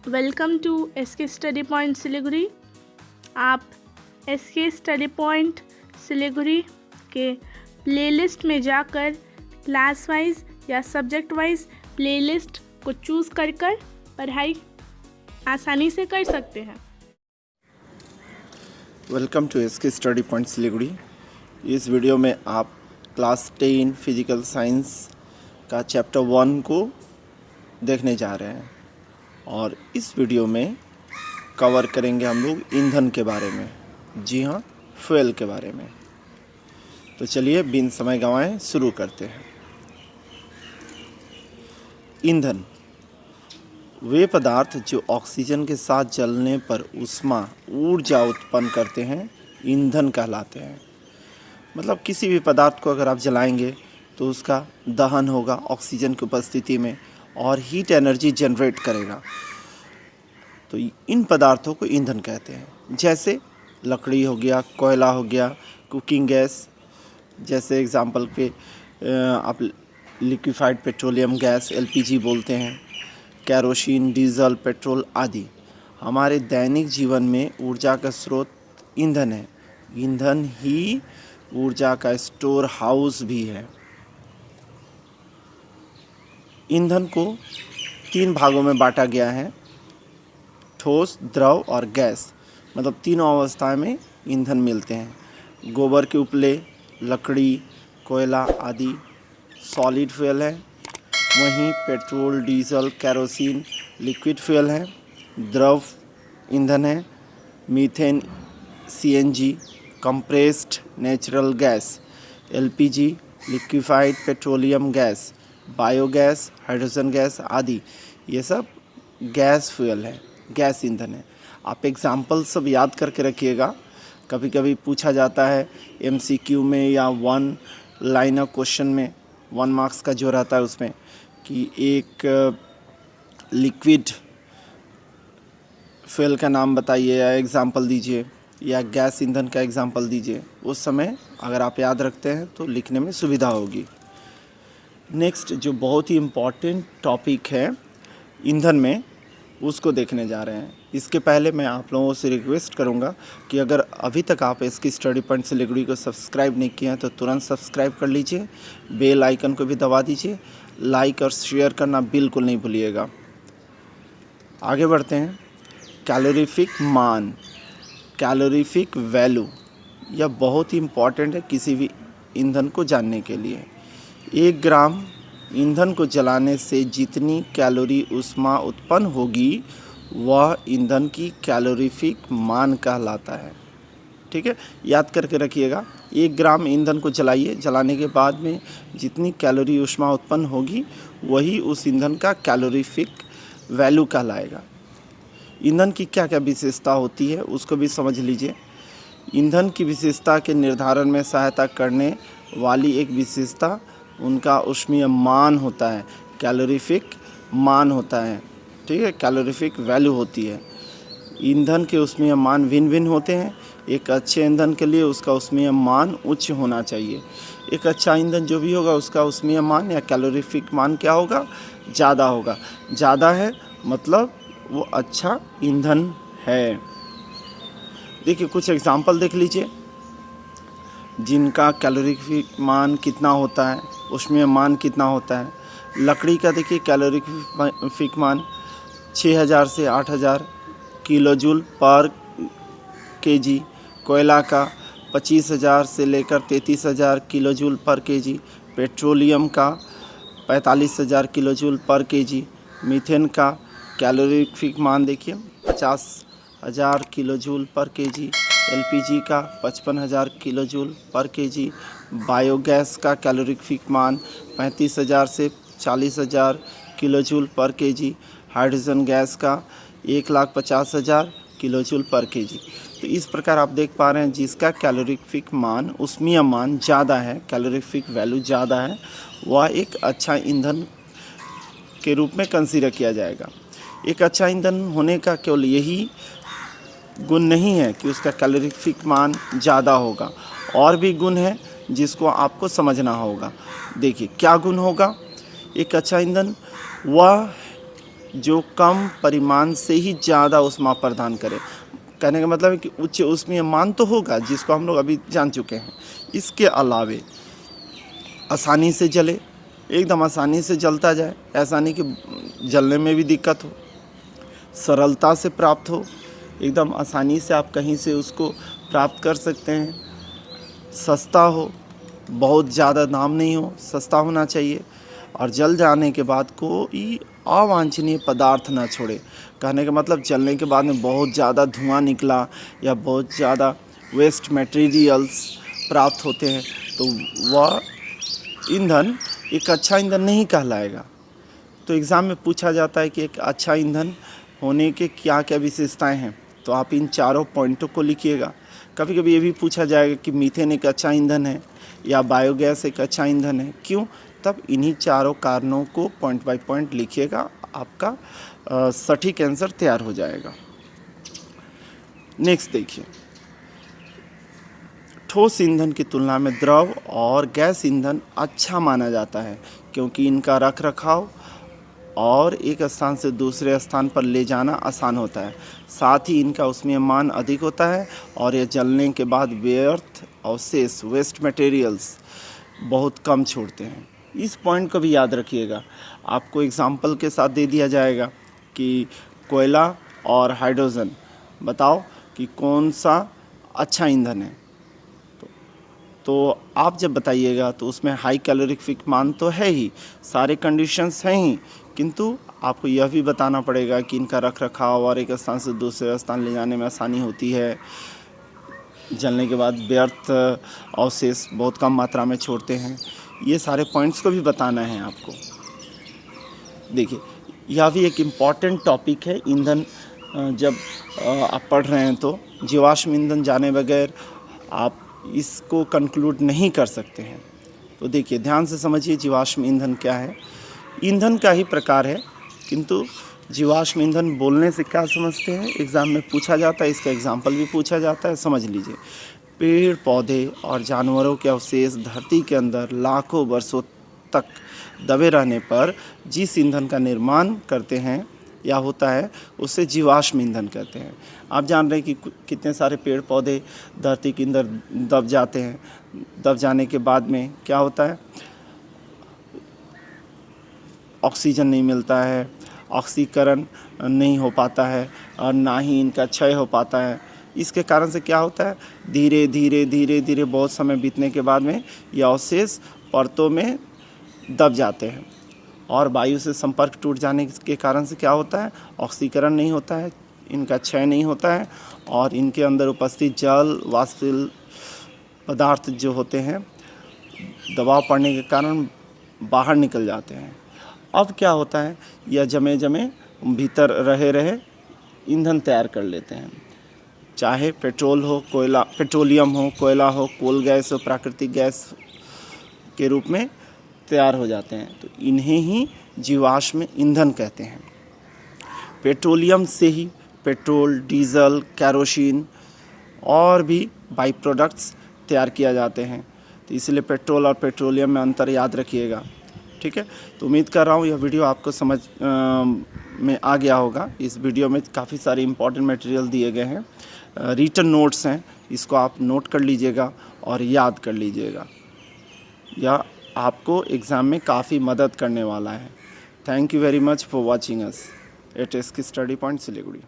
Welcome to SK study point Siliguri. आप SK study point Siliguri के playlist में जाकर क्लास वाइज या सब्जेक्ट वाइज प्लेलिस्ट को चूज़ कर पढ़ाई आसानी से कर सकते हैं। Welcome to SK study point Siliguri. इस वीडियो में आप क्लास 10 फिजिकल साइंस का चैप्टर 1 को देखने जा रहे हैं और इस वीडियो में कवर करेंगे हम लोग ईंधन के बारे में। जी हाँ, फ्यूल के बारे में। तो चलिए बिन समय गंवाए शुरू करते हैं। ईंधन वे पदार्थ जो ऑक्सीजन के साथ जलने पर ऊष्मा ऊर्जा उत्पन्न करते हैं ईंधन कहलाते हैं। मतलब किसी भी पदार्थ को अगर आप जलाएंगे तो उसका दहन होगा ऑक्सीजन की उपस्थिति में और हीट एनर्जी जनरेट करेगा। तो इन पदार्थों को ईंधन कहते हैं। जैसे लकड़ी हो गया, कोयला हो गया, कुकिंग गैस, जैसे एग्जांपल पे आप लिक्विफाइड पेट्रोलियम गैस एलपीजी बोलते हैं, केरोसिन, डीजल, पेट्रोल आदि। हमारे दैनिक जीवन में ऊर्जा का स्रोत ईंधन है। ईंधन ही ऊर्जा का स्टोर हाउस भी है। ईंधन को 3 भागों में बांटा गया है, ठोस, द्रव और गैस। मतलब तीनों अवस्थाएं में ईंधन मिलते हैं। गोबर के उपले, लकड़ी, कोयला आदि सॉलिड फ्यूल है। वहीं petrol, diesel, kerosene liquid fuel है। द्रव ईंधन है methane, CNG, compressed natural gas, LPG, liquefied petroleum gas, biogas, hydrogen gas आदि। ये सब गैस फ्यूल है, गैस ईंधन है। आप एग्जाम्पल सब याद करके रखिएगा। कभी कभी पूछा जाता है एमसीक्यू में या 1 लाइनर क्वेश्चन में, 1 मार्क्स का जो रहता है उसमें, कि एक लिक्विड फ्यूल का नाम बताइए या एग्जाम्पल दीजिए या गैस ईंधन का एग्जाम्पल दीजिए। उस समय अगर आप याद रखते हैं तो लिखने में सुविधा होगी। नेक्स्ट जो बहुत ही इम्पॉर्टेंट टॉपिक है ईंधन में, उसको देखने जा रहे हैं। इसके पहले मैं आप लोगों से रिक्वेस्ट करूंगा कि अगर अभी तक आप इसकी स्टडी पॉइंट सिलीगुड़ी को सब्सक्राइब नहीं किए हैं तो तुरंत सब्सक्राइब कर लीजिए, बेल आइकन को भी दबा दीजिए, लाइक और शेयर करना बिल्कुल नहीं भूलिएगा। आगे बढ़ते हैं। कैलोरीफिक मान, कैलोरीफिक वैल्यू, यह बहुत ही इम्पॉर्टेंट है किसी भी ईंधन को जानने के लिए। 1 ग्राम ईंधन को जलाने से जितनी कैलोरी ऊष्मा उत्पन्न होगी वह ईंधन की कैलोरीफिक मान कहलाता है। ठीक है, याद करके रखिएगा। 1 ग्राम ईंधन को जलाइए, जलाने के बाद में जितनी कैलोरी ऊष्मा उत्पन्न होगी वही उस ईंधन का कैलोरीफिक वैल्यू कहलाएगा। ईंधन की क्या क्या विशेषता होती है उसको भी समझ लीजिए। ईंधन की विशेषता के निर्धारण में सहायता करने वाली एक विशेषता उनका ऊष्मीय मान होता है, कैलोरीफिक मान होता है। ठीक है, कैलोरीफिक वैल्यू होती है। ईंधन के ऊष्मीय मान भिन्न भिन्न होते हैं। एक अच्छे ईंधन के लिए उसका ऊष्मीय मान उच्च होना चाहिए। एक अच्छा ईंधन जो भी होगा उसका ऊष्मीय मान या कैलोरीफिक मान क्या होगा, ज़्यादा होगा। ज़्यादा है मतलब वो अच्छा ईंधन है। देखिए कुछ एग्जाम्पल देख लीजिए जिनका कैलोरीफिक मान कितना होता है, उसमें मान कितना होता है। लकड़ी का देखिए कैलोरीफिक मान 6000 से 8000 किलोजूल पर केजी। कोयला का 25000 से लेकर 33000 किलोजूल पर केजी। पेट्रोलियम का 45000 किलोजूल पर केजी। मीथेन का कैलोरीफिक मान देखिए 50000 किलोजूल पर केजी। एलपीजी का 55000 किलोजूल पर केजी। बायोगैस का कैलोरीफिक मान 35000 से 40000 किलोजूल पर केजी। हाइड्रोजन गैस का 1,50,000 किलोजूल पर केजी। तो इस प्रकार आप देख पा रहे हैं जिसका कैलोरीफिक मान, ऊष्मीय मान ज़्यादा है, कैलोरीफिक वैल्यू ज़्यादा है, वह एक अच्छा ईंधन के रूप में कंसीडर किया जाएगा। एक अच्छा ईंधन होने का केवल यही गुण नहीं है कि उसका कैलोरीफिक मान ज़्यादा होगा, और भी गुण है जिसको आपको समझना होगा। देखिए क्या गुण होगा। एक अच्छा ईंधन वह जो कम परिमाण से ही ज़्यादा ऊष्मा प्रदान करे। कहने का मतलब है कि उच्च ऊष्मीय मान तो होगा, जिसको हम लोग अभी जान चुके हैं। इसके अलावे आसानी से जले, एकदम आसानी से जलता जाए, ऐसा नहीं कि जलने में भी दिक्कत हो, सरलता से प्राप्त हो, एकदम आसानी से आप कहीं से उसको प्राप्त कर सकते हैं, सस्ता हो, बहुत ज़्यादा दाम नहीं हो, सस्ता होना चाहिए, और जल जाने के बाद कोई अवांछनीय पदार्थ ना छोड़े। कहने का मतलब जलने के बाद में बहुत ज़्यादा धुआं निकला या बहुत ज़्यादा वेस्ट मटेरियल्स प्राप्त होते हैं तो वह ईंधन एक अच्छा ईंधन नहीं कहलाएगा। तो एग्ज़ाम में पूछा जाता है कि एक अच्छा ईंधन होने के क्या क्या विशेषताएं हैं, तो आप इन चारों पॉइंटों को लिखिएगा। कभी कभी ये भी पूछा जाएगा कि मीथेन एक अच्छा ईंधन है या बायोगैस एक अच्छा ईंधन है, क्यों? तब इन्हीं चारों कारणों को पॉइंट बाय पॉइंट लिखिएगा, आपका सटीक आंसर तैयार हो जाएगा। नेक्स्ट देखिए, ठोस ईंधन की तुलना में द्रव और गैस ईंधन अच्छा माना जाता है क्योंकि इनका रख रखाव और एक स्थान से दूसरे स्थान पर ले जाना आसान होता है। साथ ही इनका ऊष्मीय मान अधिक होता है और यह जलने के बाद व्यर्थ अवशेष वेस्ट मटेरियल्स बहुत कम छोड़ते हैं। इस पॉइंट को भी याद रखिएगा। आपको एग्जाम्पल के साथ दे दिया जाएगा कि कोयला और हाइड्रोजन, बताओ कि कौन सा अच्छा ईंधन है। तो आप जब बताइएगा तो उसमें हाई कैलोरीफिक मान तो है ही, सारे कंडीशंस हैं ही, किंतु आपको यह भी बताना पड़ेगा कि इनका रख रखाव और एक स्थान से दूसरे स्थान ले जाने में आसानी होती है, जलने के बाद व्यर्थ अवशेष बहुत कम मात्रा में छोड़ते हैं। ये सारे पॉइंट्स को भी बताना है आपको। देखिए, यह भी एक इम्पॉर्टेंट टॉपिक है। ईंधन जब आप पढ़ रहे हैं तो जीवाश्म ईंधन जाने बगैर आप इसको कंक्लूड नहीं कर सकते हैं। तो देखिए, ध्यान से समझिए जीवाश्म ईंधन क्या है। ईंधन का ही प्रकार है, किंतु जीवाश्म ईंधन बोलने से क्या समझते हैं, एग्ज़ाम में पूछा जाता है, इसका एग्जाम्पल भी पूछा जाता है, समझ लीजिए। पेड़ पौधे और जानवरों के अवशेष धरती के अंदर लाखों वर्षों तक दबे रहने पर जिस ईंधन का निर्माण करते हैं या होता है उसे जीवाश्म ईंधन कहते हैं। आप जान रहे हैं कि कितने सारे पेड़ पौधे धरती के अंदर दब जाते हैं। दब जाने के बाद में क्या होता है, ऑक्सीजन नहीं मिलता है, ऑक्सीकरण नहीं हो पाता है और ना ही इनका क्षय हो पाता है। इसके कारण से क्या होता है, धीरे धीरे धीरे धीरे बहुत समय बीतने के बाद में ये अवशेष परतों में दब जाते हैं और वायु से संपर्क टूट जाने के कारण से क्या होता है, ऑक्सीकरण नहीं होता है, इनका क्षय नहीं होता है और इनके अंदर उपस्थित जल वाष्पशील पदार्थ जो होते हैं दबाव पड़ने के कारण बाहर निकल जाते हैं। अब क्या होता है, यह जमे जमे भीतर रहे ईंधन तैयार कर लेते हैं। चाहे पेट्रोल हो, कोयला, पेट्रोलियम हो, कोयला हो, कोल गैस हो, प्राकृतिक गैस के रूप में तैयार हो जाते हैं। तो इन्हें ही जीवाश्म ईंधन कहते हैं। पेट्रोलियम से ही पेट्रोल, डीजल, केरोसिन और भी बाई प्रोडक्ट्स तैयार किया जाते हैं। तो इसलिए पेट्रोल और पेट्रोलियम में अंतर याद रखिएगा, ठीक है। तो उम्मीद कर रहा हूँ यह वीडियो आपको समझ में आ गया होगा। इस वीडियो में काफ़ी सारे इंपॉर्टेंट मटेरियल दिए गए हैं, रिटन नोट्स हैं, इसको आप नोट कर लीजिएगा और याद कर लीजिएगा। यह आपको एग्ज़ाम में काफ़ी मदद करने वाला है। Thank you very much for watching us at SK study point Siliguri.